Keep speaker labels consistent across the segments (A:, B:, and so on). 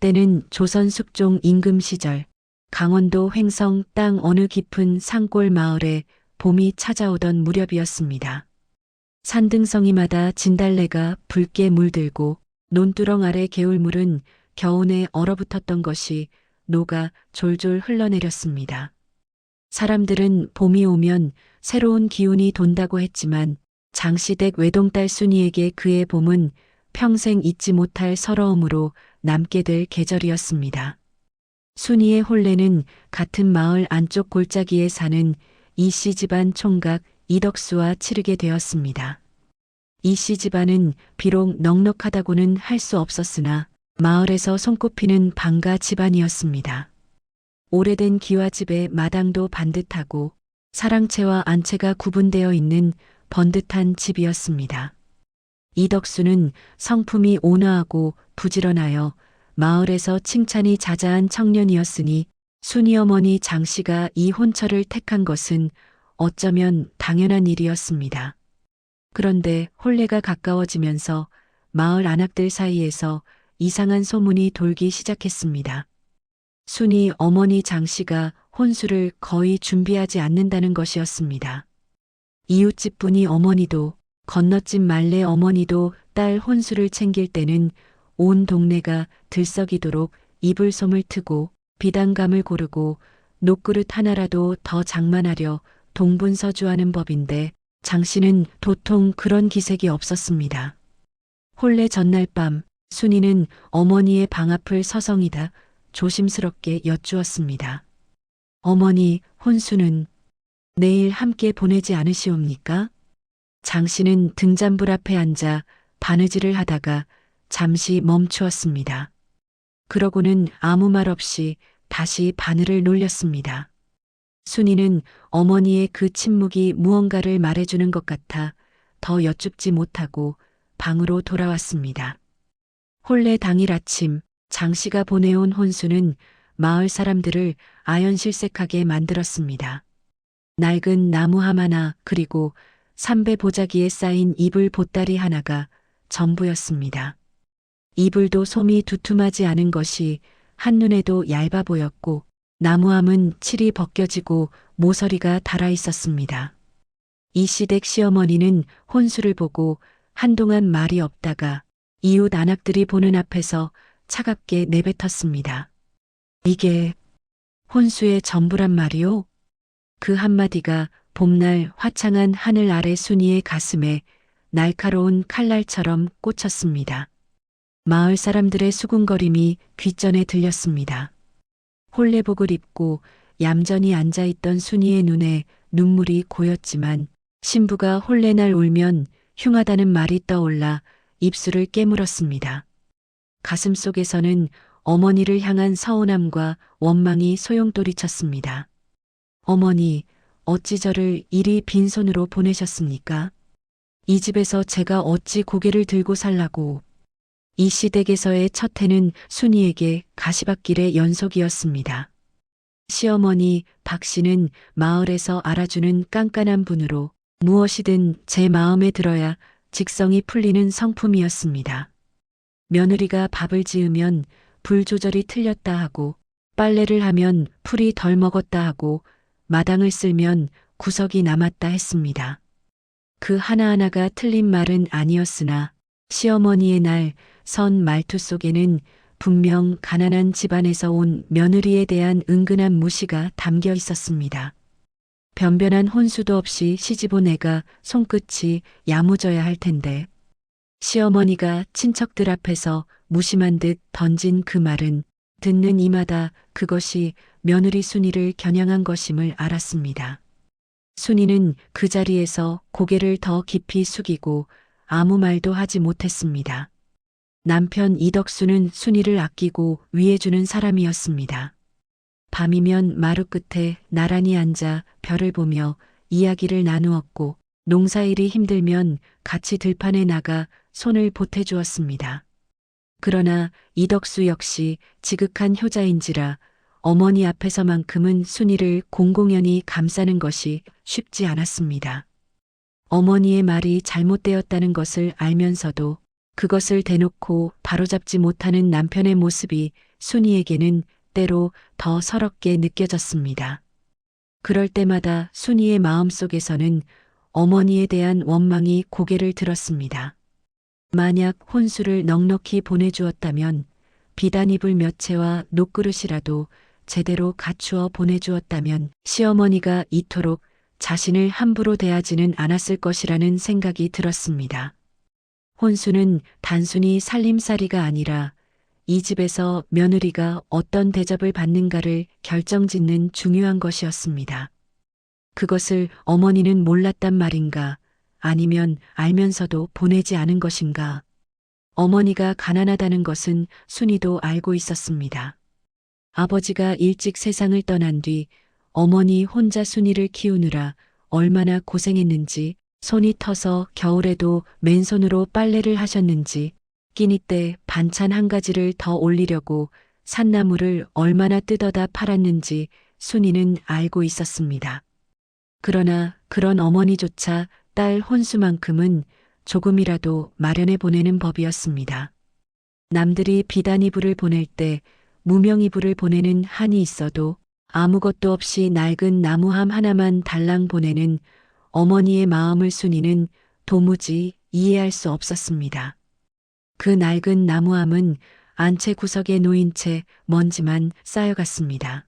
A: 때는 조선 숙종 임금 시절 강원도 횡성 땅 어느 깊은 산골 마을에 봄이 찾아오던 무렵이었습니다. 산등성이마다 진달래가 붉게 물들고 논두렁 아래 개울물은 겨우내 얼어붙었던 것이 녹아 졸졸 흘러내렸습니다. 사람들은 봄이 오면 새로운 기운이 돈다고 했지만 장시댁 외동딸 순이에게 그의 봄은 평생 잊지 못할 서러움으로 남게 될 계절이었습니다. 순이의 혼례는 같은 마을 안쪽 골짜기에 사는 이씨 집안 총각 이덕수와 치르게 되었습니다. 이씨 집안은 비록 넉넉하다고는 할 수 없었으나 마을에서 손꼽히는 방가 집안이었습니다. 오래된 기와집에 마당도 반듯하고 사랑채와 안채가 구분되어 있는 번듯한 집이었습니다. 이덕수는 성품이 온화하고 부지런하여 마을에서 칭찬이 자자한 청년이었으니 순이 어머니 장씨가 이 혼처를 택한 것은 어쩌면 당연한 일이었습니다. 그런데 혼례가 가까워지면서 마을 안악들 사이에서 이상한 소문이 돌기 시작했습니다. 순이 어머니 장씨가 혼수를 거의 준비하지 않는다는 것이었습니다. 이웃집 분이 어머니도 건너집 말래 어머니도 딸 혼수를 챙길 때는 온 동네가 들썩이도록 이불솜을 트고 비단감을 고르고 녹그릇 하나라도 더 장만하려 동분서주하는 법인데 장씨는 도통 그런 기색이 없었습니다. 혼례 전날 밤 순이는 어머니의 방 앞을 서성이다 조심스럽게 여쭈었습니다. 어머니, 혼수는 내일 함께 보내지 않으시옵니까? 장씨는 등잔불 앞에 앉아 바느질을 하다가 잠시 멈추었습니다. 그러고는 아무 말 없이 다시 바늘을 놀렸습니다. 순이는 어머니의 그 침묵이 무언가를 말해주는 것 같아 더 여쭙지 못하고 방으로 돌아왔습니다. 혼례 당일 아침 장씨가 보내온 혼수는 마을 사람들을 아연실색하게 만들었습니다. 낡은 나무 하마나 그리고 삼배 보자기에 쌓인 이불 보따리 하나가 전부였습니다. 이불도 솜이 두툼하지 않은 것이 한눈에도 얇아 보였고 나무함은 칠이 벗겨지고 모서리가 달아 있었습니다. 이씨댁 시어머니는 혼수를 보고 한동안 말이 없다가 이웃 안악들이 보는 앞에서 차갑게 내뱉었습니다. 이게 혼수의 전부란 말이오? 그 한마디가 봄날 화창한 하늘 아래 순이의 가슴에 날카로운 칼날처럼 꽂혔습니다. 마을 사람들의 수군거림이 귓전에 들렸습니다. 혼례복을 입고 얌전히 앉아있던 순이의 눈에 눈물이 고였지만 신부가 혼례날 울면 흉하다는 말이 떠올라 입술을 깨물었습니다. 가슴 속에서는 어머니를 향한 서운함과 원망이 소용돌이쳤습니다. 어머니, 어찌 저를 이리 빈손으로 보내셨습니까? 이 집에서 제가 어찌 고개를 들고 살라고. 이 시댁에서의 첫 해는 순이에게 가시밭길의 연속이었습니다. 시어머니 박 씨는 마을에서 알아주는 깐깐한 분으로 무엇이든 제 마음에 들어야 직성이 풀리는 성품이었습니다. 며느리가 밥을 지으면 불 조절이 틀렸다 하고 빨래를 하면 풀이 덜 먹었다 하고 마당을 쓸면 구석이 남았다 했습니다. 그 하나하나가 틀린 말은 아니었으나 시어머니의 날 선 말투 속에는 분명 가난한 집안에서 온 며느리에 대한 은근한 무시가 담겨 있었습니다. 변변한 혼수도 없이 시집온 애가 손끝이 야무져야 할 텐데 시어머니가 친척들 앞에서 무심한 듯 던진 그 말은 듣는 이마다 그것이 며느리 순이를 겨냥한 것임을 알았습니다. 순이는 그 자리에서 고개를 더 깊이 숙이고 아무 말도 하지 못했습니다. 남편 이덕수는 순이를 아끼고 위해주는 사람이었습니다. 밤이면 마루 끝에 나란히 앉아 별을 보며 이야기를 나누었고 농사일이 힘들면 같이 들판에 나가 손을 보태주었습니다. 그러나 이덕수 역시 지극한 효자인지라 어머니 앞에서만큼은 순이를 공공연히 감싸는 것이 쉽지 않았습니다. 어머니의 말이 잘못되었다는 것을 알면서도 그것을 대놓고 바로잡지 못하는 남편의 모습이 순이에게는 때로 더 서럽게 느껴졌습니다. 그럴 때마다 순이의 마음속에서는 어머니에 대한 원망이 고개를 들었습니다. 만약 혼수를 넉넉히 보내주었다면, 비단 이불 몇 채와 녹그릇이라도 제대로 갖추어 보내주었다면 시어머니가 이토록 자신을 함부로 대하지는 않았을 것이라는 생각이 들었습니다. 혼수는 단순히 살림살이가 아니라 이 집에서 며느리가 어떤 대접을 받는가를 결정짓는 중요한 것이었습니다. 그것을 어머니는 몰랐단 말인가, 아니면 알면서도 보내지 않은 것인가. 어머니가 가난하다는 것은 순이도 알고 있었습니다. 아버지가 일찍 세상을 떠난 뒤 어머니 혼자 순이를 키우느라 얼마나 고생했는지, 손이 터서 겨울에도 맨손으로 빨래를 하셨는지, 끼니 때 반찬 한 가지를 더 올리려고 산나물을 얼마나 뜯어다 팔았는지 순이는 알고 있었습니다. 그러나 그런 어머니조차 딸 혼수만큼은 조금이라도 마련해 보내는 법이었습니다. 남들이 비단 이불을 보낼 때 무명 이불을 보내는 한이 있어도 아무것도 없이 낡은 나무함 하나만 달랑 보내는 어머니의 마음을 순이는 도무지 이해할 수 없었습니다. 그 낡은 나무함은 안채 구석에 놓인 채 먼지만 쌓여갔습니다.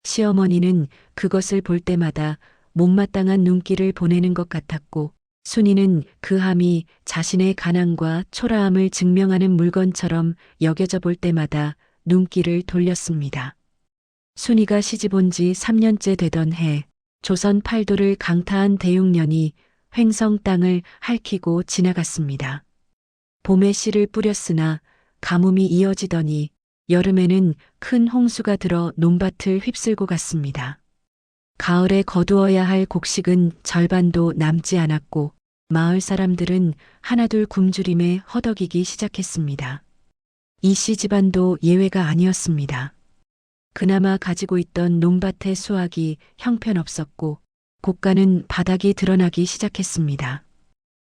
A: 시어머니는 그것을 볼 때마다 못마땅한 눈길을 보내는 것 같았고, 순이는 그 함이 자신의 가난과 초라함을 증명하는 물건처럼 여겨져 볼 때마다 눈길을 돌렸습니다. 순이가 시집 온 지 3년째 되던 해, 조선 팔도를 강타한 대육년이 횡성 땅을 핥히고 지나갔습니다. 봄에 씨를 뿌렸으나 가뭄이 이어지더니 여름에는 큰 홍수가 들어 논밭을 휩쓸고 갔습니다. 가을에 거두어야 할 곡식은 절반도 남지 않았고 마을 사람들은 하나둘 굶주림에 허덕이기 시작했습니다. 이 씨 집안도 예외가 아니었습니다. 그나마 가지고 있던 논밭의 수확이 형편없었고 고가는 바닥이 드러나기 시작했습니다.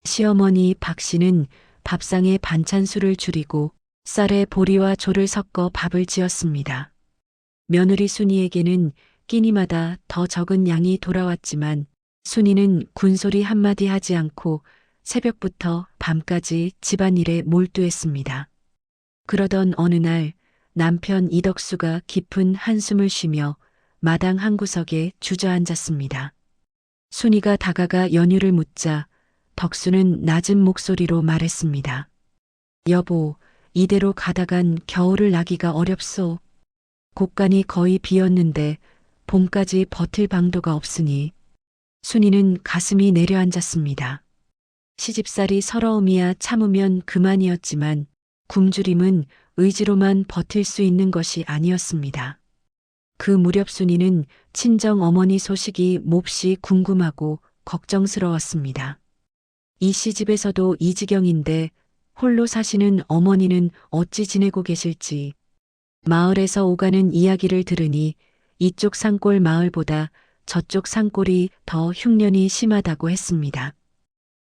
A: 시어머니 박 씨는 밥상에 반찬수를 줄이고 쌀에 보리와 조를 섞어 밥을 지었습니다. 며느리 순이에게는 끼니마다 더 적은 양이 돌아왔지만 순이는 군소리 한마디 하지 않고 새벽부터 밤까지 집안일에 몰두했습니다. 그러던 어느 날 남편 이덕수가 깊은 한숨을 쉬며 마당 한 구석에 주저앉았습니다. 순이가 다가가 연유를 묻자 덕수는 낮은 목소리로 말했습니다. 여보, 이대로 가다간 겨울을 나기가 어렵소. 곡간이 거의 비었는데 봄까지 버틸 방도가 없으니. 순이는 가슴이 내려앉았습니다. 시집살이 서러움이야 참으면 그만이었지만 굶주림은 의지로만 버틸 수 있는 것이 아니었습니다. 그 무렵 순이는 친정 어머니 소식이 몹시 궁금하고 걱정스러웠습니다. 이 시집에서도 이 지경인데 홀로 사시는 어머니는 어찌 지내고 계실지, 마을에서 오가는 이야기를 들으니 이쪽 산골 마을보다 저쪽 산골이 더 흉년이 심하다고 했습니다.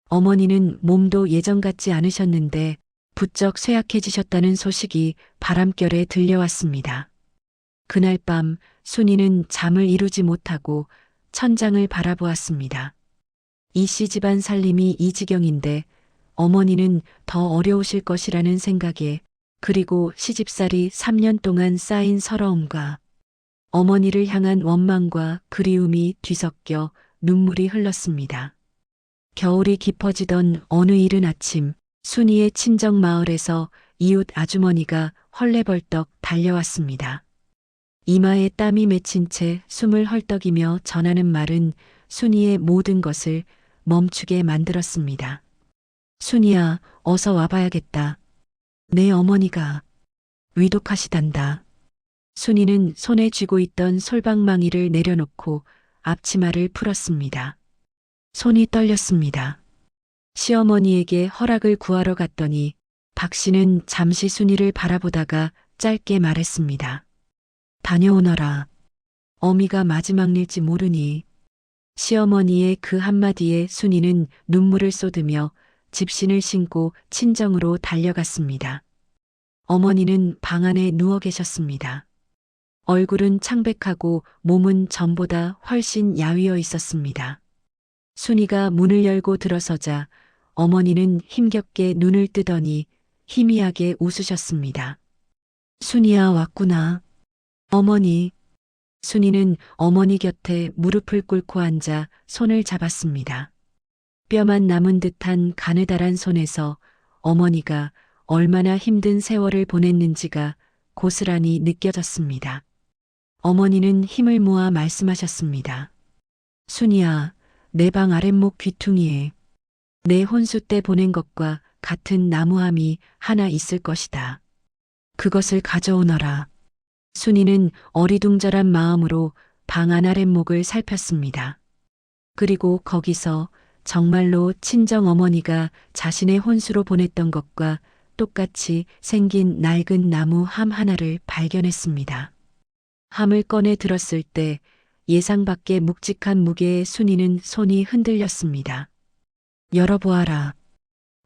A: 어머니는 몸도 예전 같지 않으셨는데 부쩍 쇠약해지셨다는 소식이 바람결에 들려왔습니다. 그날 밤 순이는 잠을 이루지 못하고 천장을 바라보았습니다. 이 씨 집안 살림이 이 지경인데 어머니는 더 어려우실 것이라는 생각에, 그리고 시집살이 3년 동안 쌓인 서러움과 어머니를 향한 원망과 그리움이 뒤섞여 눈물이 흘렀습니다. 겨울이 깊어지던 어느 이른 아침, 순이의 친정 마을에서 이웃 아주머니가 헐레벌떡 달려왔습니다. 이마에 땀이 맺힌 채 숨을 헐떡이며 전하는 말은 순이의 모든 것을 멈추게 만들었습니다. 순이야, 어서 와봐야겠다. 내 어머니가 위독하시단다. 순이는 손에 쥐고 있던 솔방망이를 내려놓고 앞치마를 풀었습니다. 손이 떨렸습니다. 시어머니에게 허락을 구하러 갔더니 박 씨는 잠시 순이를 바라보다가 짧게 말했습니다. 다녀오너라. 어미가 마지막 일지 모르니. 시어머니의 그 한마디에 순이는 눈물을 쏟으며 집신을 신고 친정으로 달려갔습니다. 어머니는 방 안에 누워 계셨습니다. 얼굴은 창백하고 몸은 전보다 훨씬 야위어 있었습니다. 순이가 문을 열고 들어서자 어머니는 힘겹게 눈을 뜨더니 희미하게 웃으셨습니다. 순이야, 왔구나. 어머니. 순이는 어머니 곁에 무릎을 꿇고 앉아 손을 잡았습니다. 뼈만 남은 듯한 가느다란 손에서 어머니가 얼마나 힘든 세월을 보냈는지가 고스란히 느껴졌습니다. 어머니는 힘을 모아 말씀하셨습니다. 순이야, 내 방 아랫목 귀퉁이에 내 혼수 때 보낸 것과 같은 나무함이 하나 있을 것이다. 그것을 가져오너라. 순이는 어리둥절한 마음으로 방 안 아랫목을 살폈습니다. 그리고 거기서 정말로 친정 어머니가 자신의 혼수로 보냈던 것과 똑같이 생긴 낡은 나무 함 하나를 발견했습니다. 함을 꺼내 들었을 때 예상 밖의 묵직한 무게에 순이는 손이 흔들렸습니다. 열어보아라.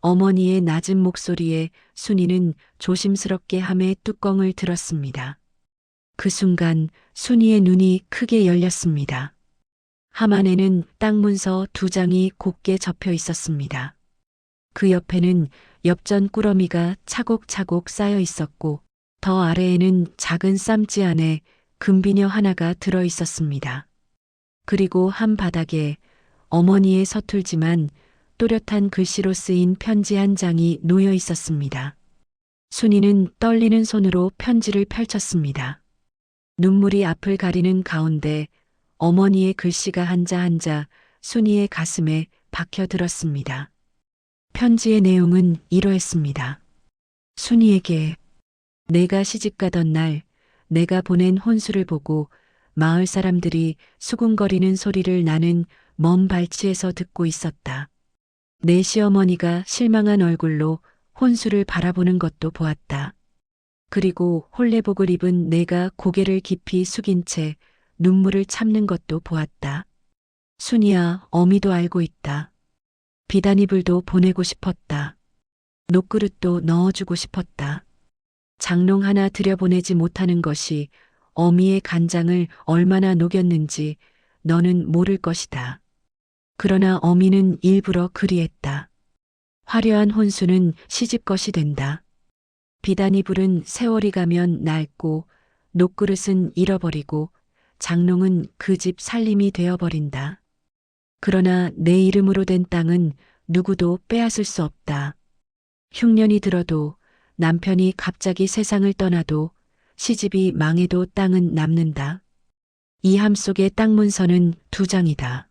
A: 어머니의 낮은 목소리에 순이는 조심스럽게 함의 뚜껑을 들었습니다. 그 순간 순이의 눈이 크게 열렸습니다. 함 안에는 땅 문서 2장이 곱게 접혀 있었습니다. 그 옆에는 엽전 꾸러미가 차곡차곡 쌓여 있었고 더 아래에는 작은 쌈지 안에 금비녀 하나가 들어 있었습니다. 그리고 함 바닥에 어머니의 서툴지만 또렷한 글씨로 쓰인 편지 한 장이 놓여 있었습니다. 순이는 떨리는 손으로 편지를 펼쳤습니다. 눈물이 앞을 가리는 가운데 어머니의 글씨가 한자 한자 순이의 가슴에 박혀 들었습니다. 편지의 내용은 이러했습니다. 순이에게 내가 시집가던 날 내가 보낸 혼수를 보고 마을 사람들이 수군거리는 소리를 나는 먼 발치에서 듣고 있었다. 내 시어머니가 실망한 얼굴로 혼수를 바라보는 것도 보았다. 그리고 홀레복을 입은 내가 고개를 깊이 숙인 채 눈물을 참는 것도 보았다. 순이야, 어미도 알고 있다. 비단이불도 보내고 싶었다. 녹그릇도 넣어주고 싶었다. 장롱 하나 들여보내지 못하는 것이 어미의 간장을 얼마나 녹였는지 너는 모를 것이다. 그러나 어미는 일부러 그리했다. 화려한 혼수는 시집것이 된다. 비단이불은 세월이 가면 낡고 녹그릇은 잃어버리고 장롱은 그 집 살림이 되어버린다. 그러나 내 이름으로 된 땅은 누구도 빼앗을 수 없다. 흉년이 들어도 남편이 갑자기 세상을 떠나도 시집이 망해도 땅은 남는다. 이 함 속의 땅 문서는 2장이다.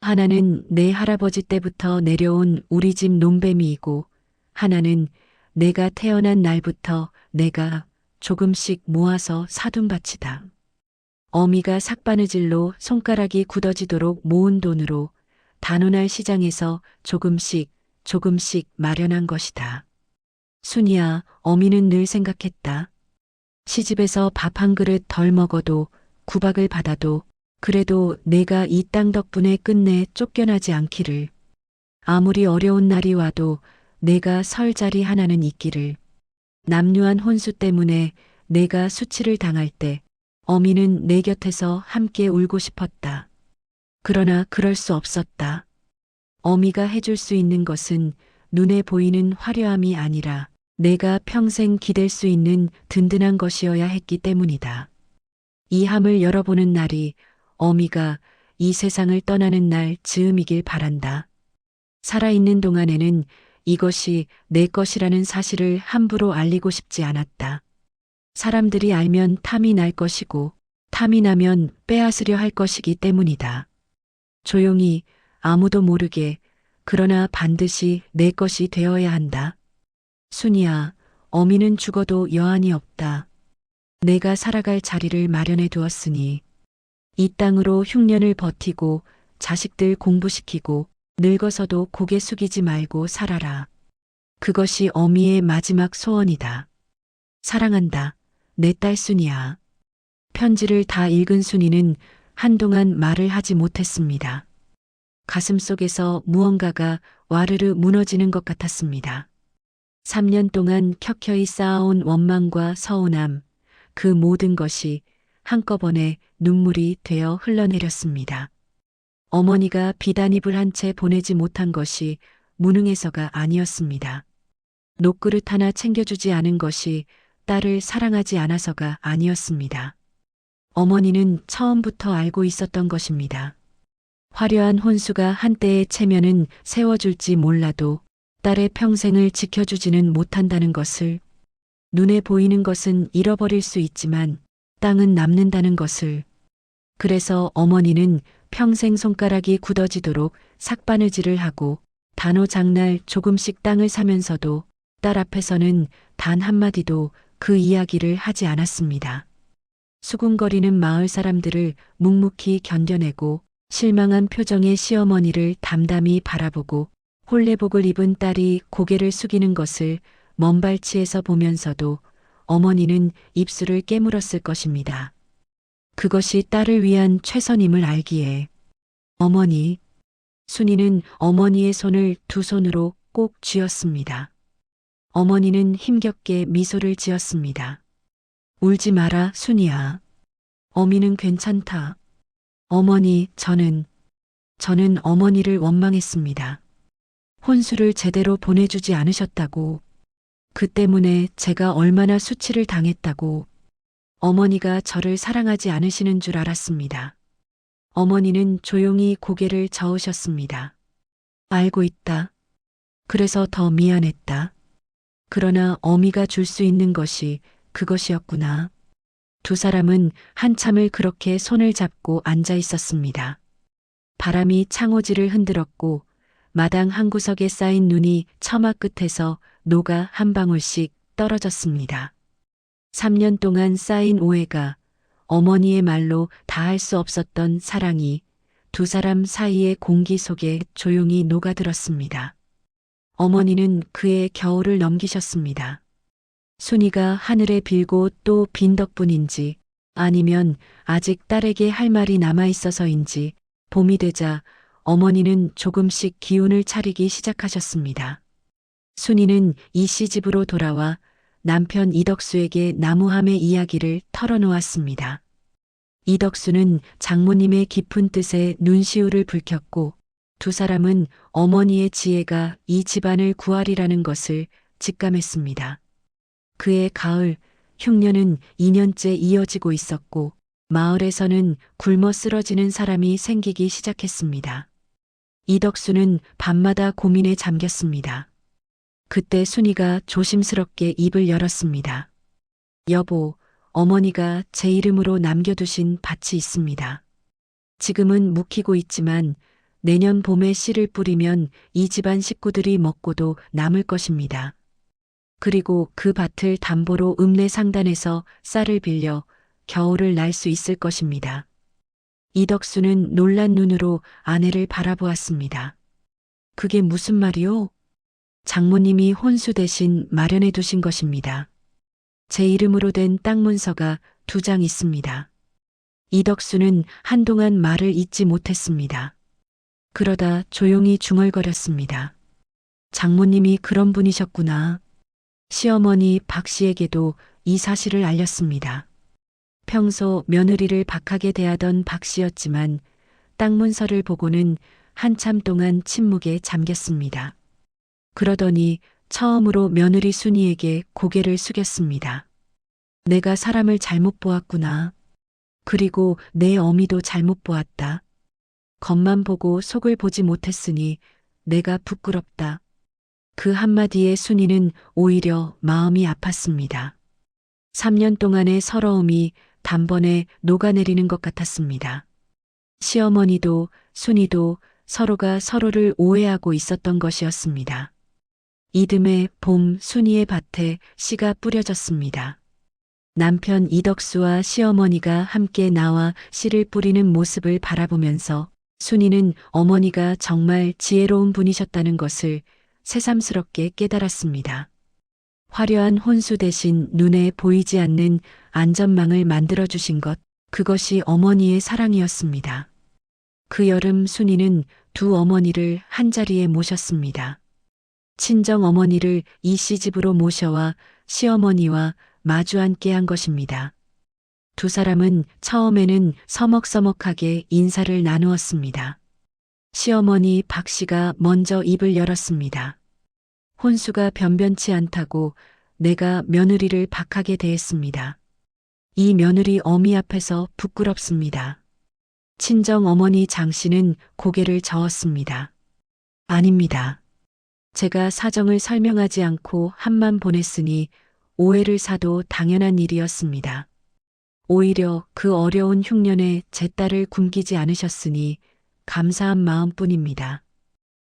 A: 하나는 내 할아버지 때부터 내려온 우리 집 논뱀이이고 하나는 내가 태어난 날부터 내가 조금씩 모아서 사둔 밭이다. 어미가 삭바느질로 손가락이 굳어지도록 모은 돈으로 단오날 시장에서 조금씩 마련한 것이다. 순이야, 어미는 늘 생각했다. 시집에서 밥 한 그릇 덜 먹어도 구박을 받아도 그래도 내가 이 땅 덕분에 끝내 쫓겨나지 않기를. 아무리 어려운 날이 와도 내가 설 자리 하나는 있기를. 남루한 혼수 때문에 내가 수치를 당할 때 어미는 내 곁에서 함께 울고 싶었다. 그러나 그럴 수 없었다. 어미가 해줄 수 있는 것은 눈에 보이는 화려함이 아니라 내가 평생 기댈 수 있는 든든한 것이어야 했기 때문이다. 이 함을 열어보는 날이 어미가 이 세상을 떠나는 날 즈음이길 바란다. 살아있는 동안에는 이것이 내 것이라는 사실을 함부로 알리고 싶지 않았다. 사람들이 알면 탐이 날 것이고 탐이 나면 빼앗으려 할 것이기 때문이다. 조용히 아무도 모르게 그러나 반드시 내 것이 되어야 한다. 순이야, 어미는 죽어도 여한이 없다. 내가 살아갈 자리를 마련해 두었으니 이 땅으로 흉년을 버티고 자식들 공부시키고 늙어서도 고개 숙이지 말고 살아라. 그것이 어미의 마지막 소원이다. 사랑한다. 내 딸 순이야. 편지를 다 읽은 순이는 한동안 말을 하지 못했습니다. 가슴속에서 무언가가 와르르 무너지는 것 같았습니다. 3년 동안 켜켜이 쌓아온 원망과 서운함, 그 모든 것이 한꺼번에 눈물이 되어 흘러내렸습니다. 어머니가 비단입을 한 채 보내지 못한 것이 무능해서가 아니었습니다. 녹그릇 하나 챙겨주지 않은 것이 딸을 사랑하지 않아서가 아니었습니다. 어머니는 처음부터 알고 있었던 것입니다. 화려한 혼수가 한때의 체면은 세워줄지 몰라도 딸의 평생을 지켜주지는 못한다는 것을, 눈에 보이는 것은 잃어버릴 수 있지만 땅은 남는다는 것을. 그래서 어머니는 평생 손가락이 굳어지도록 삭바느질을 하고 단오장날 조금씩 땅을 사면서도 딸 앞에서는 단 한마디도 그 이야기를 하지 않았습니다. 수군거리는 마을 사람들을 묵묵히 견뎌내고 실망한 표정의 시어머니를 담담히 바라보고 홀레복을 입은 딸이 고개를 숙이는 것을 먼발치에서 보면서도 어머니는 입술을 깨물었을 것입니다. 그것이 딸을 위한 최선임을 알기에. 어머니, 순이는 어머니의 손을 두 손으로 꼭 쥐었습니다. 어머니는 힘겹게 미소를 지었습니다. 울지 마라, 순이야. 어미는 괜찮다. 어머니, 저는 어머니를 원망했습니다. 혼수를 제대로 보내주지 않으셨다고. 그 때문에 제가 얼마나 수치를 당했다고. 어머니가 저를 사랑하지 않으시는 줄 알았습니다. 어머니는 조용히 고개를 저으셨습니다. 알고 있다. 그래서 더 미안했다. 그러나 어미가 줄 수 있는 것이 그것이었구나. 두 사람은 한참을 그렇게 손을 잡고 앉아 있었습니다. 바람이 창호지를 흔들었고 마당 한 구석에 쌓인 눈이 처마 끝에서 녹아 한 방울씩 떨어졌습니다. 3년 동안 쌓인 오해가, 어머니의 말로 다할 수 없었던 사랑이 두 사람 사이의 공기 속에 조용히 녹아들었습니다. 어머니는 그의 겨울을 넘기셨습니다. 순이가 하늘에 빌고 또 빈 덕분인지 아니면 아직 딸에게 할 말이 남아있어서인지 봄이 되자 어머니는 조금씩 기운을 차리기 시작하셨습니다. 순이는 이씨 집으로 돌아와 남편 이덕수에게 나무함의 이야기를 털어놓았습니다. 이덕수는 장모님의 깊은 뜻에 눈시울을 붉혔고 두 사람은 어머니의 지혜가 이 집안을 구하리라는 것을 직감했습니다. 그해 가을, 흉년은 2년째 이어지고 있었고 마을에서는 굶어 쓰러지는 사람이 생기기 시작했습니다. 이덕수는 밤마다 고민에 잠겼습니다. 그때 순이가 조심스럽게 입을 열었습니다. 여보, 어머니가 제 이름으로 남겨두신 밭이 있습니다. 지금은 묵히고 있지만 내년 봄에 씨를 뿌리면 이 집안 식구들이 먹고도 남을 것입니다. 그리고 그 밭을 담보로 읍내 상단에서 쌀을 빌려 겨울을 날 수 있을 것입니다. 이덕수는 놀란 눈으로 아내를 바라보았습니다. 그게 무슨 말이오? 장모님이 혼수 대신 마련해 두신 것입니다. 제 이름으로 된 땅 문서가 2장 있습니다. 이덕수는 한동안 말을 잇지 못했습니다. 그러다 조용히 중얼거렸습니다. 장모님이 그런 분이셨구나. 시어머니 박 씨에게도 이 사실을 알렸습니다. 평소 며느리를 박하게 대하던 박 씨였지만 땅 문서를 보고는 한참 동안 침묵에 잠겼습니다. 그러더니 처음으로 며느리 순이에게 고개를 숙였습니다. 내가 사람을 잘못 보았구나. 그리고 내 어미도 잘못 보았다. 겉만 보고 속을 보지 못했으니 내가 부끄럽다. 그 한마디에 순이는 오히려 마음이 아팠습니다. 3년 동안의 서러움이 단번에 녹아내리는 것 같았습니다. 시어머니도 순이도 서로가 서로를 오해하고 있었던 것이었습니다. 이듬해 봄 순이의 밭에 씨가 뿌려졌습니다. 남편 이덕수와 시어머니가 함께 나와 씨를 뿌리는 모습을 바라보면서 순이는 어머니가 정말 지혜로운 분이셨다는 것을 새삼스럽게 깨달았습니다. 화려한 혼수 대신 눈에 보이지 않는 안전망을 만들어주신 것, 그것이 어머니의 사랑이었습니다. 그 여름 순이는 두 어머니를 한자리에 모셨습니다. 친정 어머니를 이 씨 집으로 모셔와 시어머니와 마주 앉게 한 것입니다. 두 사람은 처음에는 서먹서먹하게 인사를 나누었습니다. 시어머니 박 씨가 먼저 입을 열었습니다. 혼수가 변변치 않다고 내가 며느리를 박하게 대했습니다. 이 며느리 어미 앞에서 부끄럽습니다. 친정 어머니 장 씨는 고개를 저었습니다. 아닙니다. 제가 사정을 설명하지 않고 한만 보냈으니 오해를 사도 당연한 일이었습니다. 오히려 그 어려운 흉년에 제 딸을 굶기지 않으셨으니 감사한 마음뿐입니다.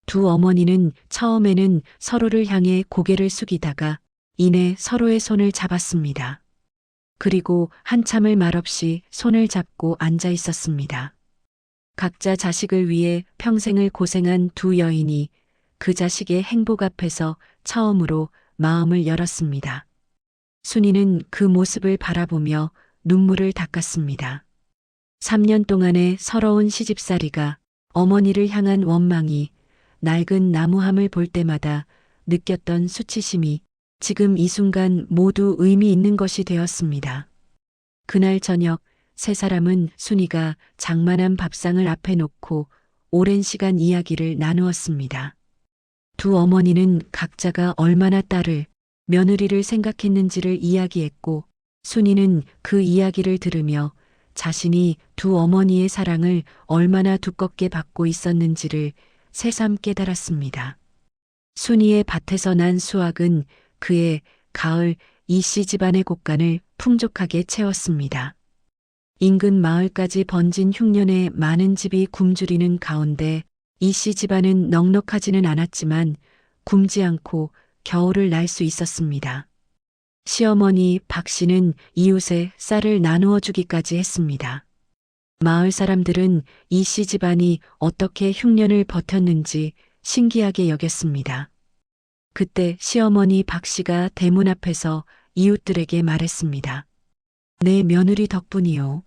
A: 두 어머니는 처음에는 서로를 향해 고개를 숙이다가 이내 서로의 손을 잡았습니다. 그리고 한참을 말없이 손을 잡고 앉아 있었습니다. 각자 자식을 위해 평생을 고생한 두 여인이 그 자식의 행복 앞에서 처음으로 마음을 열었습니다. 순이는 그 모습을 바라보며 눈물을 닦았습니다. 3년 동안의 서러운 시집살이가 어머니를 향한 원망이 낡은 나무함을 볼 때마다 느꼈던 수치심이 지금 이 순간 모두 의미 있는 것이 되었습니다. 그날 저녁 세 사람은 순이가 장만한 밥상을 앞에 놓고 오랜 시간 이야기를 나누었습니다. 두 어머니는 각자가 얼마나 딸을, 며느리를 생각했는지를 이야기했고 순이는 그 이야기를 들으며 자신이 두 어머니의 사랑을 얼마나 두껍게 받고 있었는지를 새삼 깨달았습니다. 순이의 밭에서 난 수확은 그의 가을 이씨 집안의 곳간을 풍족하게 채웠습니다. 인근 마을까지 번진 흉년에 많은 집이 굶주리는 가운데 이씨 집안은 넉넉하지는 않았지만 굶지 않고 겨울을 날 수 있었습니다. 시어머니 박 씨는 이웃에 쌀을 나누어 주기까지 했습니다. 마을 사람들은 이씨 집안이 어떻게 흉년을 버텼는지 신기하게 여겼습니다. 그때 시어머니 박 씨가 대문 앞에서 이웃들에게 말했습니다. 내 며느리 덕분이요.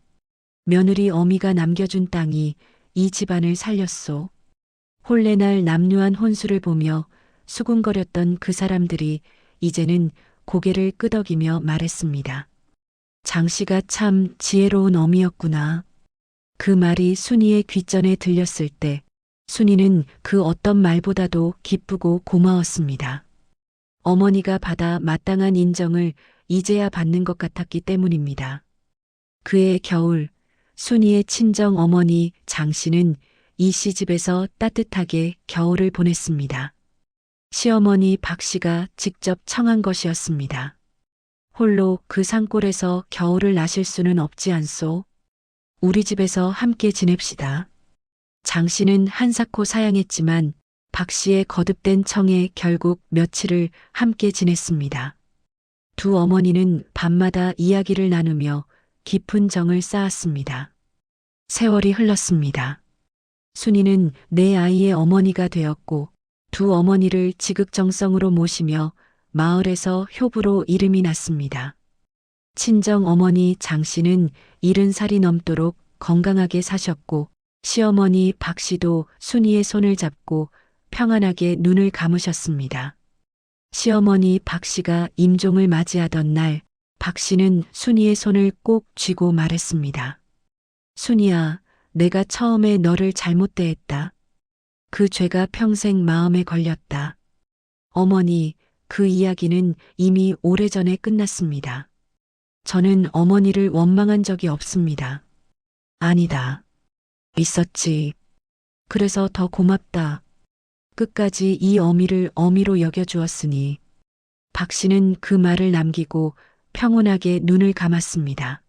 A: 며느리 어미가 남겨준 땅이 이 집안을 살렸소. 혼례날 남루한 혼수를 보며 수군거렸던 그 사람들이 이제는 고개를 끄덕이며 말했습니다. 장 씨가 참 지혜로운 어미였구나. 그 말이 순이의 귓전에 들렸을 때 순이는 그 어떤 말보다도 기쁘고 고마웠습니다. 어머니가 받아 마땅한 인정을 이제야 받는 것 같았기 때문입니다. 그해 겨울 순이의 친정 어머니 장 씨는 이씨 집에서 따뜻하게 겨울을 보냈습니다. 시어머니 박 씨가 직접 청한 것이었습니다. 홀로 그 산골에서 겨울을 나실 수는 없지 않소. 우리 집에서 함께 지냅시다. 장 씨는 한사코 사양했지만 박 씨의 거듭된 청에 결국 며칠을 함께 지냈습니다. 두 어머니는 밤마다 이야기를 나누며 깊은 정을 쌓았습니다. 세월이 흘렀습니다. 순이는 내 아이의 어머니가 되었고 두 어머니를 지극정성으로 모시며 마을에서 효부로 이름이 났습니다. 친정 어머니 장 씨는 70살이 넘도록 건강하게 사셨고 시어머니 박 씨도 순이의 손을 잡고 평안하게 눈을 감으셨습니다. 시어머니 박 씨가 임종을 맞이하던 날 박 씨는 순이의 손을 꼭 쥐고 말했습니다. 순이야, 내가 처음에 너를 잘못 대했다. 그 죄가 평생 마음에 걸렸다. 어머니, 그 이야기는 이미 오래전에 끝났습니다. 저는 어머니를 원망한 적이 없습니다. 아니다. 있었지. 그래서 더 고맙다. 끝까지 이 어미를 어미로 여겨주었으니. 박 씨는 그 말을 남기고 평온하게 눈을 감았습니다.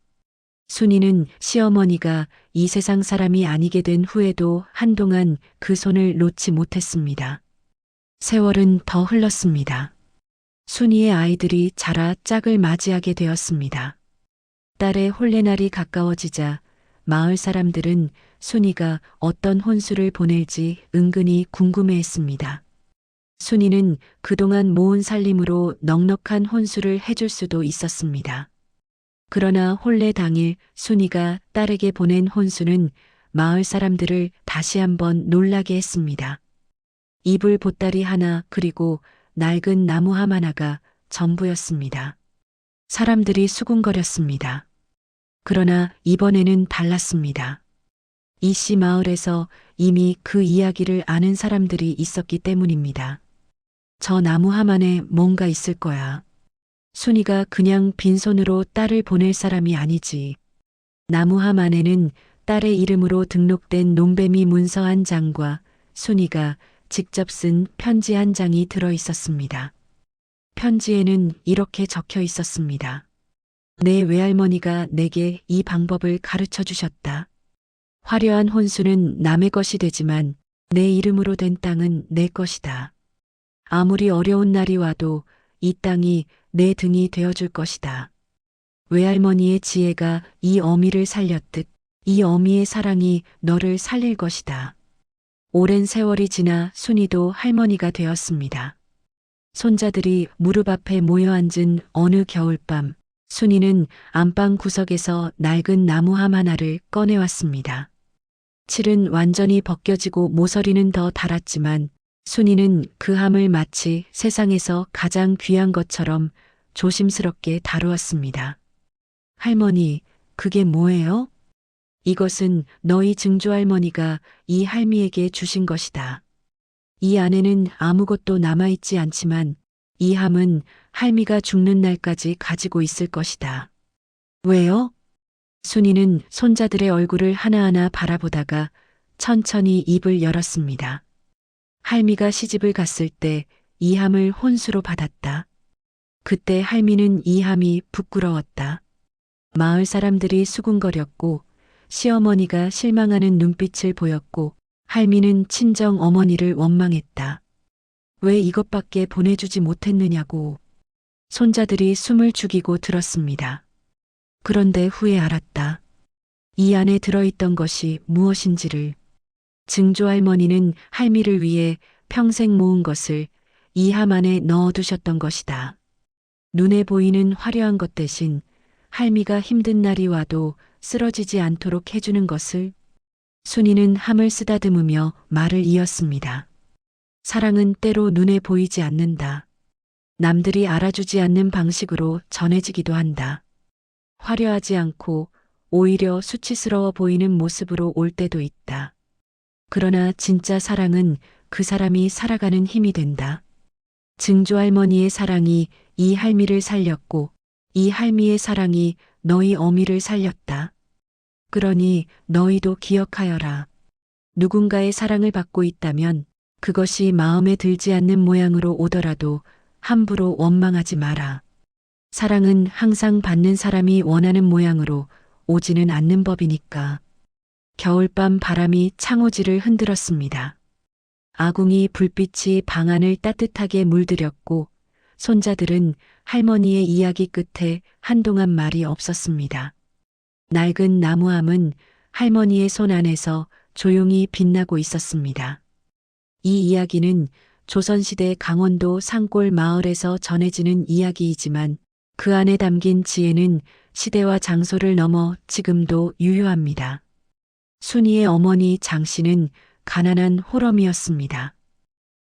A: 순이는 시어머니가 이 세상 사람이 아니게 된 후에도 한동안 그 손을 놓지 못했습니다. 세월은 더 흘렀습니다. 순이의 아이들이 자라 짝을 맞이하게 되었습니다. 딸의 혼례날이 가까워지자 마을 사람들은 순이가 어떤 혼수를 보낼지 은근히 궁금해했습니다. 순이는 그동안 모은 살림으로 넉넉한 혼수를 해줄 수도 있었습니다. 그러나 혼례 당일 순이가 딸에게 보낸 혼수는 마을 사람들을 다시 한번 놀라게 했습니다. 이불 보따리 하나 그리고 낡은 나무함 하나가 전부였습니다. 사람들이 수군거렸습니다. 그러나 이번에는 달랐습니다. 이 씨 마을에서 이미 그 이야기를 아는 사람들이 있었기 때문입니다. 저 나무함 안에 뭔가 있을 거야. 순이가 그냥 빈손으로 딸을 보낼 사람이 아니지. 나무함 안에는 딸의 이름으로 등록된 농뱀이 문서 한 장과 순이가 직접 쓴 편지 한 장이 들어 있었습니다. 편지에는 이렇게 적혀 있었습니다. 내 외할머니가 내게 이 방법을 가르쳐 주셨다. 화려한 혼수는 남의 것이 되지만 내 이름으로 된 땅은 내 것이다. 아무리 어려운 날이 와도 이 땅이 내 등이 되어줄 것이다. 외할머니의 지혜가 이 어미를 살렸듯 이 어미의 사랑이 너를 살릴 것이다. 오랜 세월이 지나 순이도 할머니가 되었습니다. 손자들이 무릎 앞에 모여 앉은 어느 겨울밤, 순이는 안방 구석에서 낡은 나무함 하나를 꺼내왔습니다. 칠은 완전히 벗겨지고 모서리는 더 닳았지만 순이는 그 함을 마치 세상에서 가장 귀한 것처럼 조심스럽게 다루었습니다. 할머니, 그게 뭐예요? 이것은 너희 증조할머니가 이 할미에게 주신 것이다. 이 안에는 아무것도 남아있지 않지만 이 함은 할미가 죽는 날까지 가지고 있을 것이다. 왜요? 순이는 손자들의 얼굴을 하나하나 바라보다가 천천히 입을 열었습니다. 할미가 시집을 갔을 때 이 함을 혼수로 받았다. 그때 할미는 이 함이 부끄러웠다. 마을 사람들이 수군거렸고 시어머니가 실망하는 눈빛을 보였고 할미는 친정 어머니를 원망했다. 왜 이것밖에 보내주지 못했느냐고. 손자들이 숨을 죽이고 들었습니다. 그런데 후에 알았다. 이 안에 들어있던 것이 무엇인지를. 증조할머니는 할미를 위해 평생 모은 것을 이 함 안에 넣어두셨던 것이다. 눈에 보이는 화려한 것 대신 할미가 힘든 날이 와도 쓰러지지 않도록 해주는 것을. 순이는 함을 쓰다듬으며 말을 이었습니다. 사랑은 때로 눈에 보이지 않는다. 남들이 알아주지 않는 방식으로 전해지기도 한다. 화려하지 않고 오히려 수치스러워 보이는 모습으로 올 때도 있다. 그러나 진짜 사랑은 그 사람이 살아가는 힘이 된다. 증조할머니의 사랑이 이 할미를 살렸고 이 할미의 사랑이 너희 어미를 살렸다. 그러니 너희도 기억하여라. 누군가의 사랑을 받고 있다면 그것이 마음에 들지 않는 모양으로 오더라도 함부로 원망하지 마라. 사랑은 항상 받는 사람이 원하는 모양으로 오지는 않는 법이니까. 겨울밤 바람이 창호지를 흔들었습니다. 아궁이 불빛이 방 안을 따뜻하게 물들였고 손자들은 할머니의 이야기 끝에 한동안 말이 없었습니다. 낡은 나무함은 할머니의 손 안에서 조용히 빛나고 있었습니다. 이 이야기는 조선시대 강원도 산골 마을에서 전해지는 이야기이지만 그 안에 담긴 지혜는 시대와 장소를 넘어 지금도 유효합니다. 순이의 어머니 장씨는 가난한 호럼이었습니다.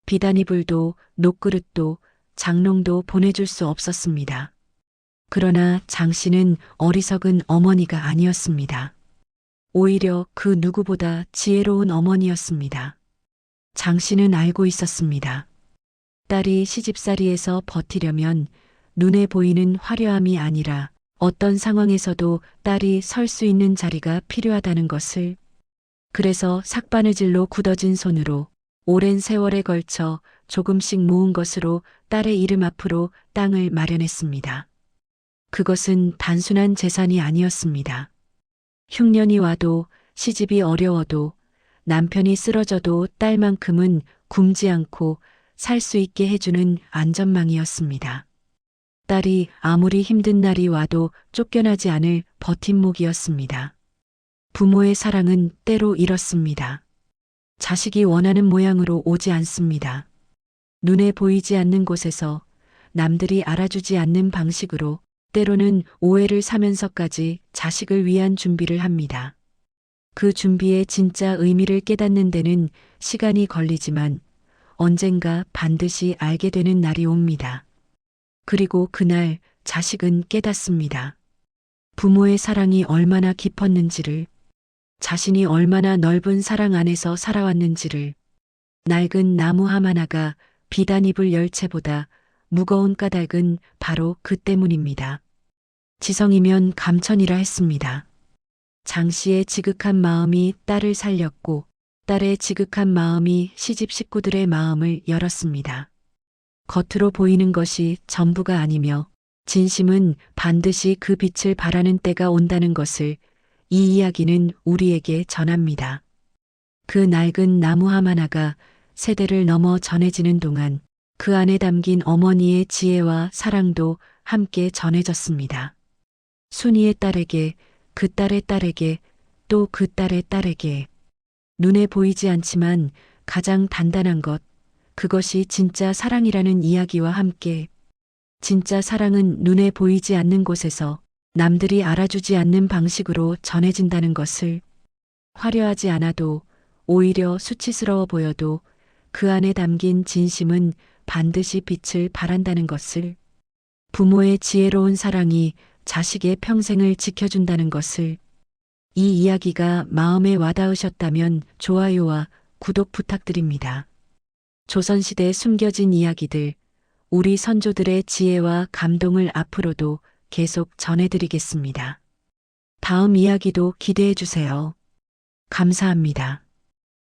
A: 비단이불도 녹그릇도 장롱도 보내줄 수 없었습니다. 그러나 장씨는 어리석은 어머니가 아니었습니다. 오히려 그 누구보다 지혜로운 어머니였습니다. 장씨는 알고 있었습니다. 딸이 시집살이에서 버티려면 눈에 보이는 화려함이 아니라 어떤 상황에서도 딸이 설 수 있는 자리가 필요하다는 것을. 그래서 삭바느질로 굳어진 손으로 오랜 세월에 걸쳐 조금씩 모은 것으로 딸의 이름 앞으로 땅을 마련했습니다. 그것은 단순한 재산이 아니었습니다. 흉년이 와도 시집이 어려워도 남편이 쓰러져도 딸만큼은 굶지 않고 살 수 있게 해주는 안전망이었습니다. 딸이 아무리 힘든 날이 와도 쫓겨나지 않을 버팀목이었습니다. 부모의 사랑은 때로 이렇습니다. 자식이 원하는 모양으로 오지 않습니다. 눈에 보이지 않는 곳에서 남들이 알아주지 않는 방식으로 때로는 오해를 사면서까지 자식을 위한 준비를 합니다. 그 준비의 진짜 의미를 깨닫는 데는 시간이 걸리지만 언젠가 반드시 알게 되는 날이 옵니다. 그리고 그날 자식은 깨닫습니다. 부모의 사랑이 얼마나 깊었는지를, 자신이 얼마나 넓은 사랑 안에서 살아왔는지를. 낡은 나무 함 하나가 비단 입을 열채보다 무거운 까닭은 바로 그 때문입니다. 지성이면 감천이라 했습니다. 장 씨의 지극한 마음이 딸을 살렸고 딸의 지극한 마음이 시집 식구들의 마음을 열었습니다. 겉으로 보이는 것이 전부가 아니며 진심은 반드시 그 빛을 발하는 때가 온다는 것을 이 이야기는 우리에게 전합니다. 그 낡은 나무 함 하나가 세대를 넘어 전해지는 동안 그 안에 담긴 어머니의 지혜와 사랑도 함께 전해졌습니다. 순이의 딸에게, 그 딸의 딸에게, 또 그 딸의 딸에게. 눈에 보이지 않지만 가장 단단한 것, 그것이 진짜 사랑이라는 이야기와 함께 진짜 사랑은 눈에 보이지 않는 곳에서 남들이 알아주지 않는 방식으로 전해진다는 것을, 화려하지 않아도 오히려 수치스러워 보여도 그 안에 담긴 진심은 반드시 빛을 발한다는 것을, 부모의 지혜로운 사랑이 자식의 평생을 지켜준다는 것을. 이 이야기가 마음에 와닿으셨다면 좋아요와 구독 부탁드립니다. 조선시대 숨겨진 이야기들, 우리 선조들의 지혜와 감동을 앞으로도 계속 전해드리겠습니다. 다음 이야기도 기대해 주세요. 감사합니다.